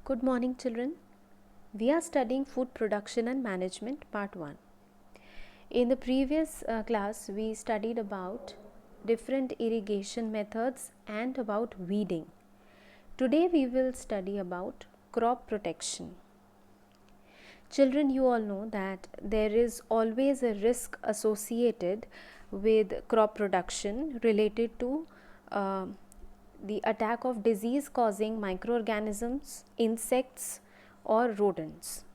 Good morning, children. We are studying food production and management part 1. In the previous class, we studied about different irrigation methods and about weeding. Today, we will study about crop protection. Children, you all know that there is always a risk associated with crop production related to the attack of disease causing microorganisms, insects or rodents.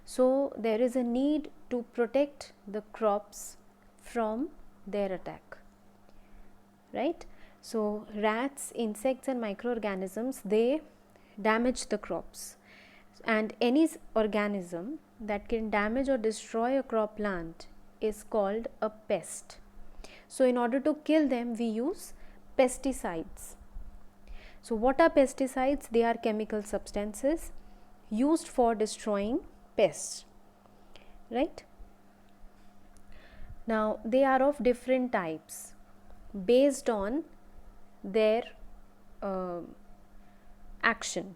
So, there is a need to protect the crops from their attack, right? So, rats, insects and microorganisms, they damage the crops, and any organism that can damage or destroy a crop plant is called a pest. So, in order to kill them, we use pesticides. So, what are pesticides? They are chemical substances used for destroying pests, right? Now, they are of different types based on their action.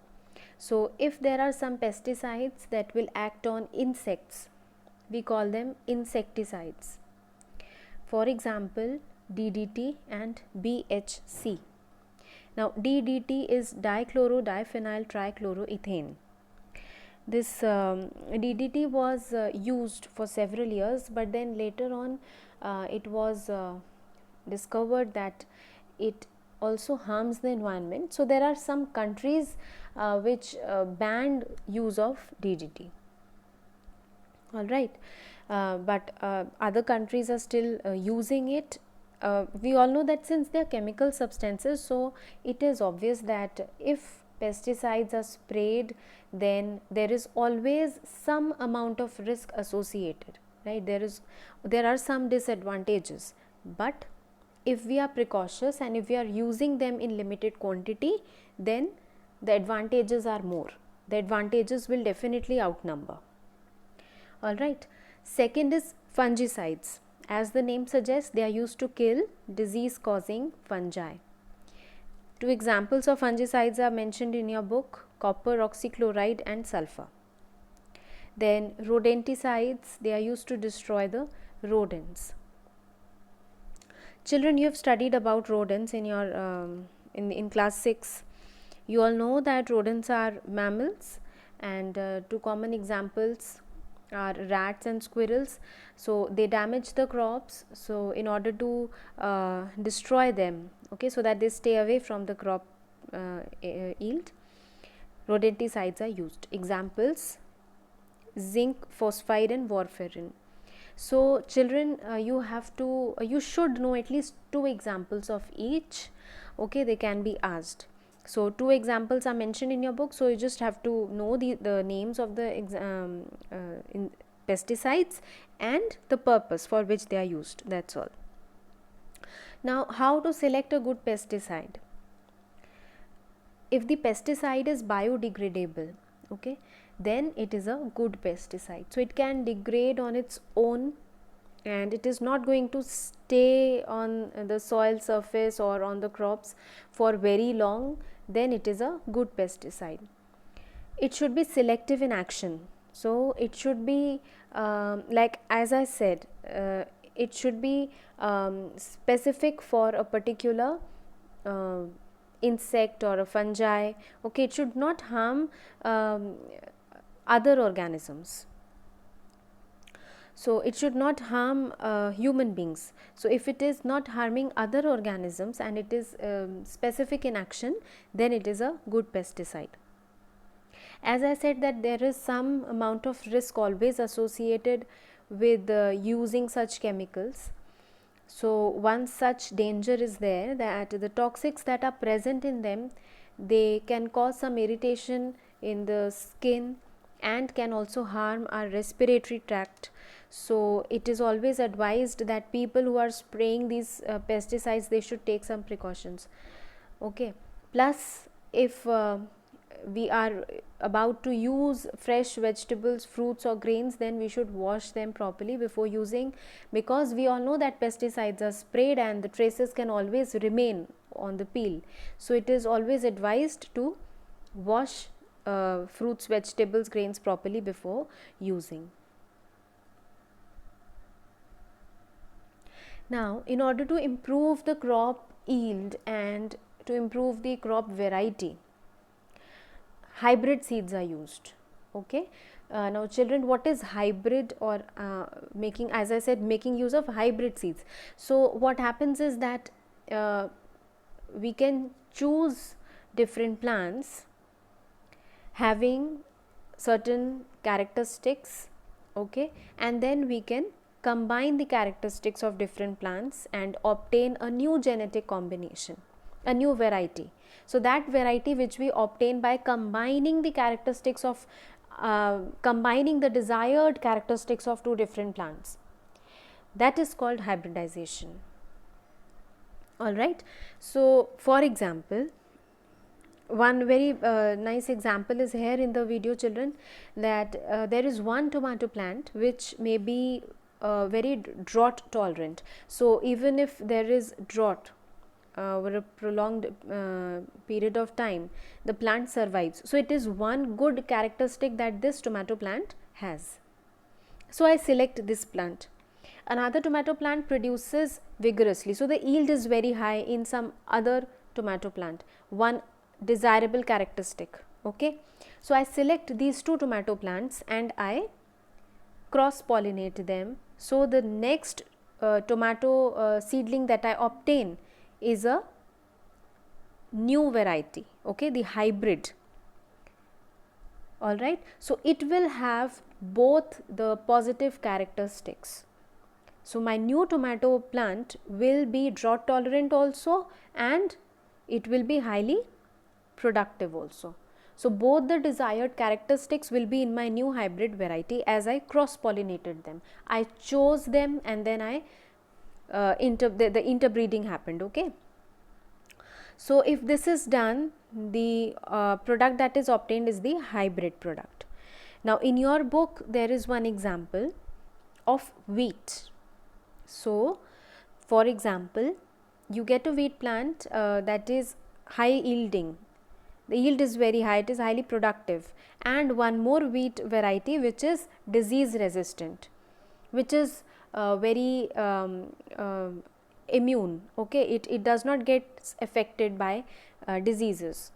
So, if there are some pesticides that will act on insects, we call them insecticides. For example, DDT and BHC. Now, DDT is dichloro-diphenyl trichloroethane. This DDT was used for several years, but then later on it was discovered that it also harms the environment. So, there are some countries which banned use of DDT. Alright, but other countries are still using it. We all know that since they are chemical substances, so it is obvious that if pesticides are sprayed, then there is always some amount of risk associated, right? There are some disadvantages, but if we are precautious and if we are using them in limited quantity, then the advantages are more. The advantages will definitely outnumber. Alright, second is fungicides. As the name suggests, they are used to kill disease causing fungi. Two examples of fungicides are mentioned in your book: copper oxychloride and sulfur. Then rodenticides, they are used to destroy the rodents. Children, you have studied about rodents in your in class 6. You all know that rodents are mammals, and two common examples are rats and squirrels. So, they damage the crops. So, in order to destroy them, okay, so that they stay away from the crop yield, rodenticides are used. Examples: zinc, phosphide and warfarin. So, children, you should know at least two examples of each. Okay, they can be asked. So, two examples are mentioned in your book. So, you just have to know the names of the pesticides and the purpose for which they are used. That's all. Now, how to select a good pesticide? If the pesticide is biodegradable, okay, then it is a good pesticide. So, it can degrade on its own and it is not going to stay on the soil surface or on the crops for very long, then it is a good pesticide. It should be selective in action. So, it should be like as I said, it should be specific for a particular insect or a fungi. Okay, it should not harm other organisms. So, it should not harm human beings. So, if it is not harming other organisms and it is specific in action, then it is a good pesticide. As I said that there is some amount of risk always associated with using such chemicals. So, one such danger is there that the toxics that are present in them, they can cause some irritation in the skin and can also harm our respiratory tract. So, it is always advised that people who are spraying these pesticides, they should take some precautions. Okay. Plus, if we are about to use fresh vegetables, fruits or grains, then we should wash them properly before using, because we all know that pesticides are sprayed and the traces can always remain on the peel. So, it is always advised to wash fruits, vegetables, grains properly before using. Now, in order to improve the crop yield and to improve the crop variety, hybrid seeds are used. Okay. Now children, what is hybrid, or making, as I said, making use of hybrid seeds? So what happens is that we can choose different plants having certain characteristics, okay, and then we can combine the characteristics of different plants and obtain a new genetic combination, a new variety. So that variety which we obtain by combining the characteristics of combining the desired characteristics of two different plants, that is called hybridization. All right. So for example, one very nice example is here in the video, children, that there is one tomato plant which may be very drought tolerant. So even if there is drought over a prolonged period of time, the plant survives. So it is one good characteristic that this tomato plant has. So I select this plant. Another tomato plant produces vigorously, so the yield is very high in some other tomato plant, one desirable characteristic. Okay, so I select these two tomato plants and I cross pollinate them. So the next tomato seedling that I obtain is a new variety, okay, the hybrid. All right. So it will have both the positive characteristics. So my new tomato plant will be drought tolerant also, and it will be highly productive also. So both the desired characteristics will be in my new hybrid variety as I cross pollinated them. I chose them and then I the interbreeding happened. Okay. So if this is done, the product that is obtained is the hybrid product. Now in your book there is one example of wheat. So for example, you get a wheat plant that is high yielding. The yield is very high, it is highly productive, and one more wheat variety which is disease resistant, which is very immune. Okay, it does not get affected by diseases,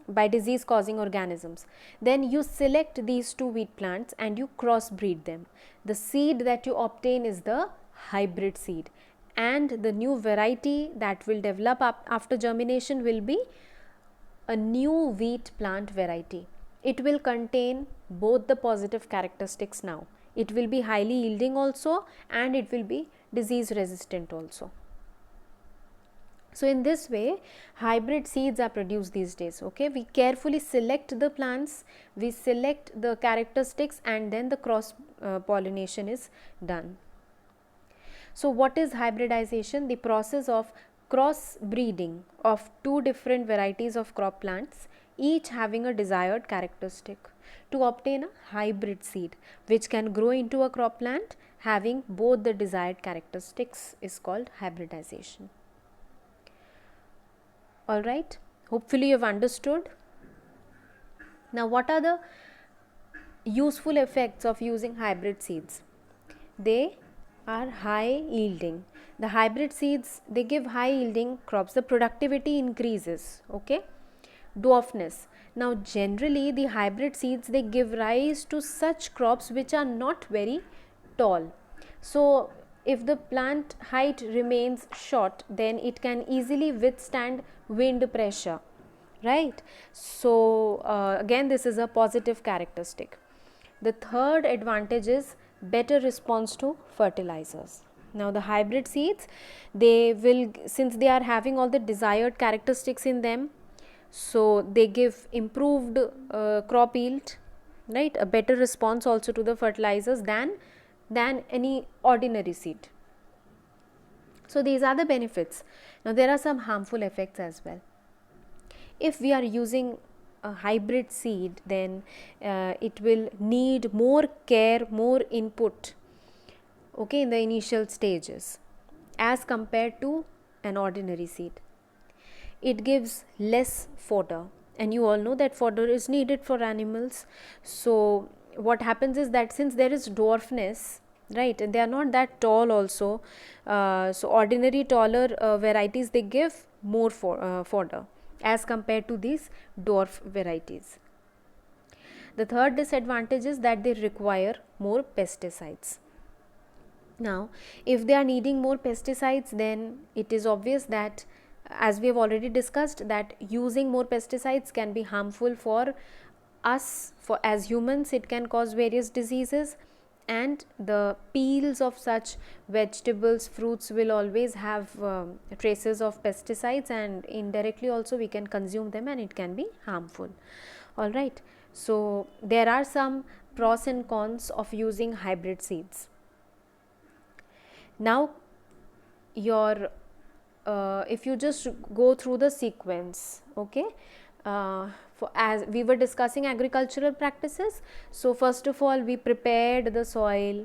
by disease causing organisms. Then you select these two wheat plants and you crossbreed them. The seed that you obtain is the hybrid seed, and the new variety that will develop up after germination will be a new wheat plant variety. It will contain both the positive characteristics now. It will be highly yielding also, and it will be disease resistant also. So in this way, hybrid seeds are produced these days. Okay, we carefully select the plants, we select the characteristics, and then the cross pollination is done. So what is hybridization? The process of cross breeding of two different varieties of crop plants, each having a desired characteristic, to obtain a hybrid seed which can grow into a crop plant having both the desired characteristics is called hybridization. Alright, hopefully you have understood. Now what are the useful effects of using hybrid seeds? They are high yielding. The hybrid seeds, they give high yielding crops. The productivity increases. Okay, dwarfness. Now generally the hybrid seeds, they give rise to such crops which are not very tall. So if the plant height remains short, then it can easily withstand wind pressure, right? So again, this is a positive characteristic. The third advantage is better response to fertilizers. Now the hybrid seeds, they will, since they are having all the desired characteristics in them, so they give improved crop yield, right, a better response also to the fertilizers than any ordinary seed. So these are the benefits. Now there are some harmful effects as well. If we are using a hybrid seed, then it will need more care, more input, okay, in the initial stages as compared to an ordinary seed. It gives less fodder and you all know that fodder is needed for animals. So what happens is that since there is dwarfness, right, and they are not that tall also, so ordinary taller varieties, they give more fodder as compared to these dwarf varieties. The third disadvantage is that they require more pesticides. Now, if they are needing more pesticides, then it is obvious that, as we have already discussed, that using more pesticides can be harmful for us, for as humans. It can cause various diseases, and the peels of such vegetables, fruits will always have traces of pesticides, and indirectly also we can consume them and it can be harmful. All right. So there are some pros and cons of using hybrid seeds. Now your if you just go through the sequence, okay, for as we were discussing agricultural practices, so first of all we prepared the soil,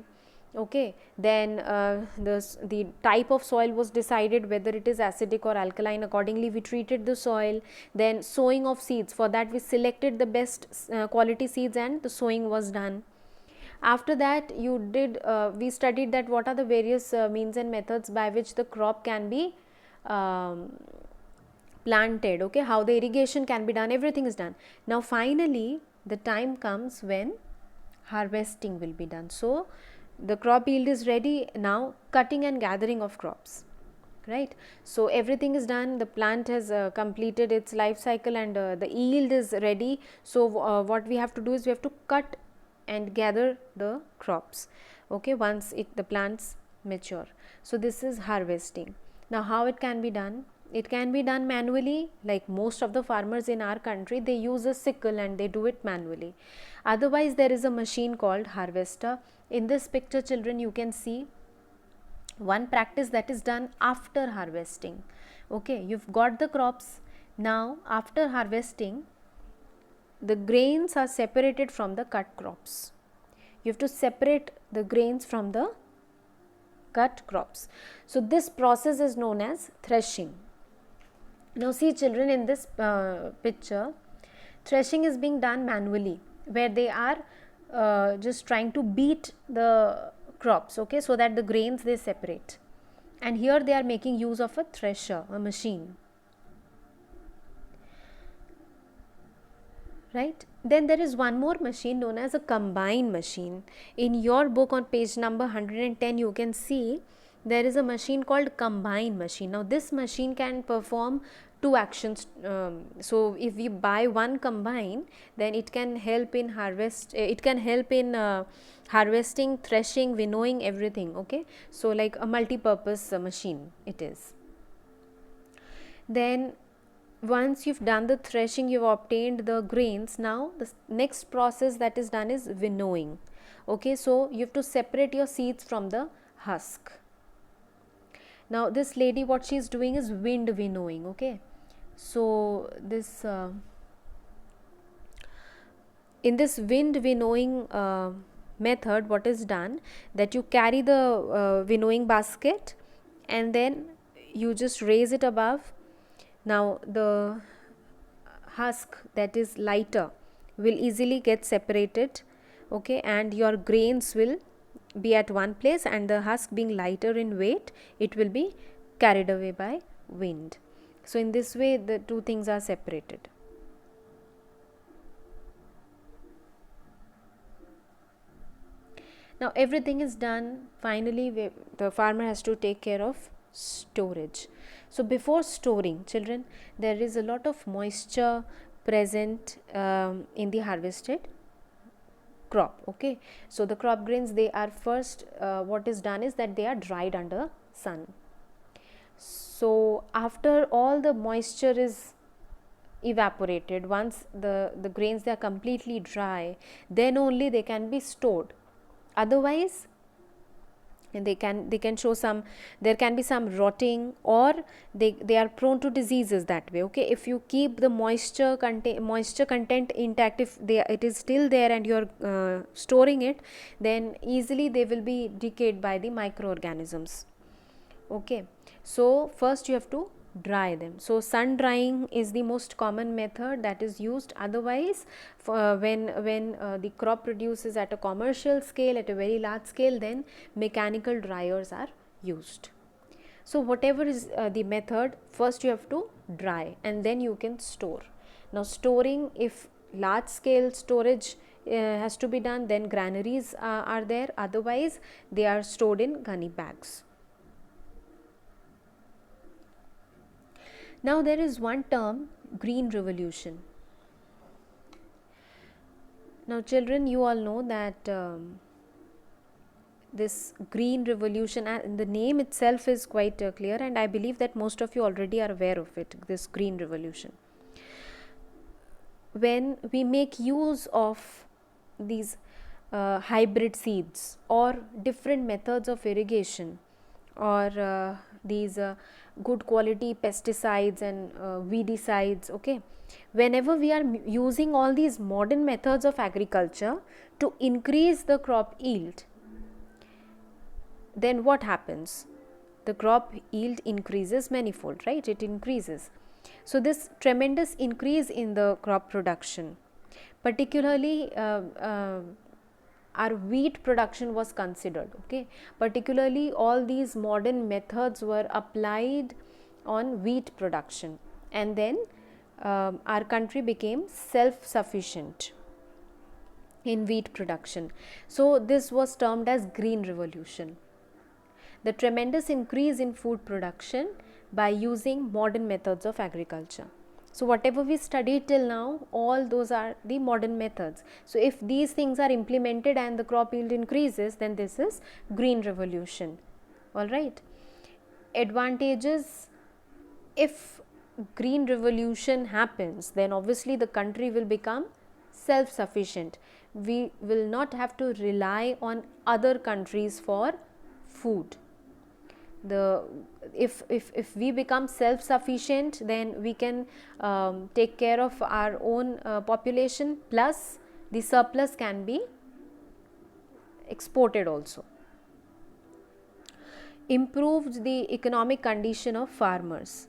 okay, then the type of soil was decided, whether it is acidic or alkaline. Accordingly we treated the soil. Then sowing of seeds, for that we selected the best quality seeds and the sowing was done. After that you did we studied that what are the various means and methods by which the crop can be planted, okay, how the irrigation can be done, everything is done. Now finally the time comes when harvesting will be done. So the crop yield is ready. Now cutting and gathering of crops, right. So everything is done, the plant has completed its life cycle, and the yield is ready. So what we have to do is we have to cut and gather the crops, okay, once the plants mature. So this is harvesting. Now how it can be done? It can be done manually, like most of the farmers in our country, they use a sickle and they do it manually. Otherwise there is a machine called harvester. In this picture, children, you can see one practice that is done after harvesting. Okay, you've got the crops. Now after harvesting, the grains are separated from the cut crops. You have to separate the grains from the cut crops. So this process is known as threshing. Now see, children, in this picture, threshing is being done manually, where they are just trying to beat the crops, okay, so that the grains they separate. And here they are making use of a thresher, a machine, right. Then there is one more machine known as a combine machine. In your book on page number 110, you can see there is a machine called combine machine. Now this machine can perform two actions. So if we buy one combine, then it can help in harvesting, threshing, winnowing, everything, okay. So like a multi-purpose machine it is. Then once you've done the threshing, you've obtained the grains. Now the next process that is done is winnowing, okay. So you have to separate your seeds from the husk. Now this lady, what she is doing is wind winnowing, okay. So this in this wind winnowing method, what is done, that you carry the winnowing basket and then you just raise it above. Now the husk that is lighter will easily get separated, okay, and your grains will be at one place, and the husk being lighter in weight, it will be carried away by wind. So in this way the two things are separated. Now everything is done. Finally the farmer has to take care of storage. So before storing, children, there is a lot of moisture present in the harvested crop, okay. So the crop grains, they are first what is done is that they are dried under sun. So after all the moisture is evaporated, once the grains they are completely dry, then only they can be stored. Otherwise, and they can show some, there can be some rotting, or they are prone to diseases that way, okay. If you keep the moisture content intact, if it is still there and you are storing it, then easily they will be decayed by the microorganisms, okay. So first you have to dry them. So sun drying is the most common method that is used. Otherwise, when the crop produces at a commercial scale, at a very large scale, then mechanical dryers are used. So whatever is the method, first you have to dry and then you can store. Now storing, if large scale storage has to be done, then granaries are there, otherwise they are stored in gunny bags. Now there is one term, green revolution. Now children, you all know that this green revolution, and the name itself is quite clear, and I believe that most of you already are aware of it, this green revolution. When we make use of these hybrid seeds or different methods of irrigation, or these good quality pesticides and weedicides, okay, whenever we are using all these modern methods of agriculture to increase the crop yield, then what happens? The crop yield increases manifold, right? It increases. So this tremendous increase in the crop production, particularly our wheat production was considered, okay, particularly all these modern methods were applied on wheat production, and then our country became self-sufficient in wheat production. So this was termed as green revolution, the tremendous increase in food production by using modern methods of agriculture. So whatever we studied till now, all those are the modern methods. So if these things are implemented and the crop yield increases, then this is green revolution. All right. Advantages: if green revolution happens, then obviously the country will become self-sufficient. We will not have to rely on other countries for food. If we become self-sufficient, then we can take care of our own population, plus the surplus can be exported also. Improved the economic condition of farmers.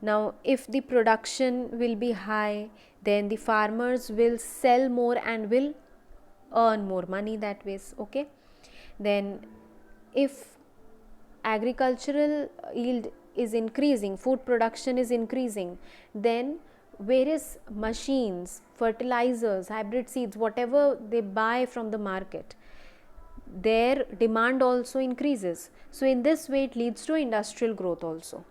Now if the production will be high, then the farmers will sell more and will earn more money that way, okay. Then if agricultural yield is increasing, food production is increasing, then various machines, fertilizers, hybrid seeds, whatever they buy from the market, their demand also increases. So in this way it leads to industrial growth also,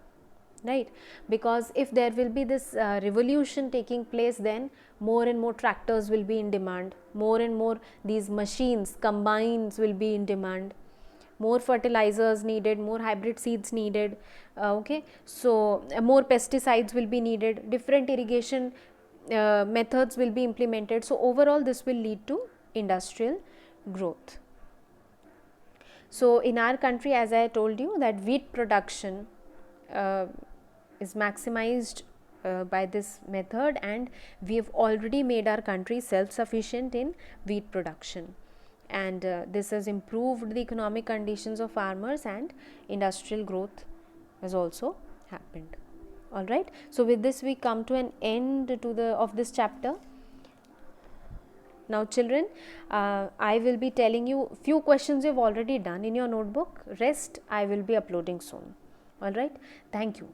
right? Because if there will be this revolution taking place, then more and more tractors will be in demand, more and more these machines, combines will be in demand, more fertilizers needed, more hybrid seeds needed, okay. So more pesticides will be needed, different irrigation methods will be implemented. So overall this will lead to industrial growth. So in our country, as I told you, that wheat production is maximized by this method, and we have already made our country self-sufficient in wheat production, and this has improved the economic conditions of farmers, and industrial growth has also happened. All right. So with this we come to an end of this chapter. Now children, I will be telling you few questions you've already done in your notebook. Rest I will be uploading soon. All right. Thank you.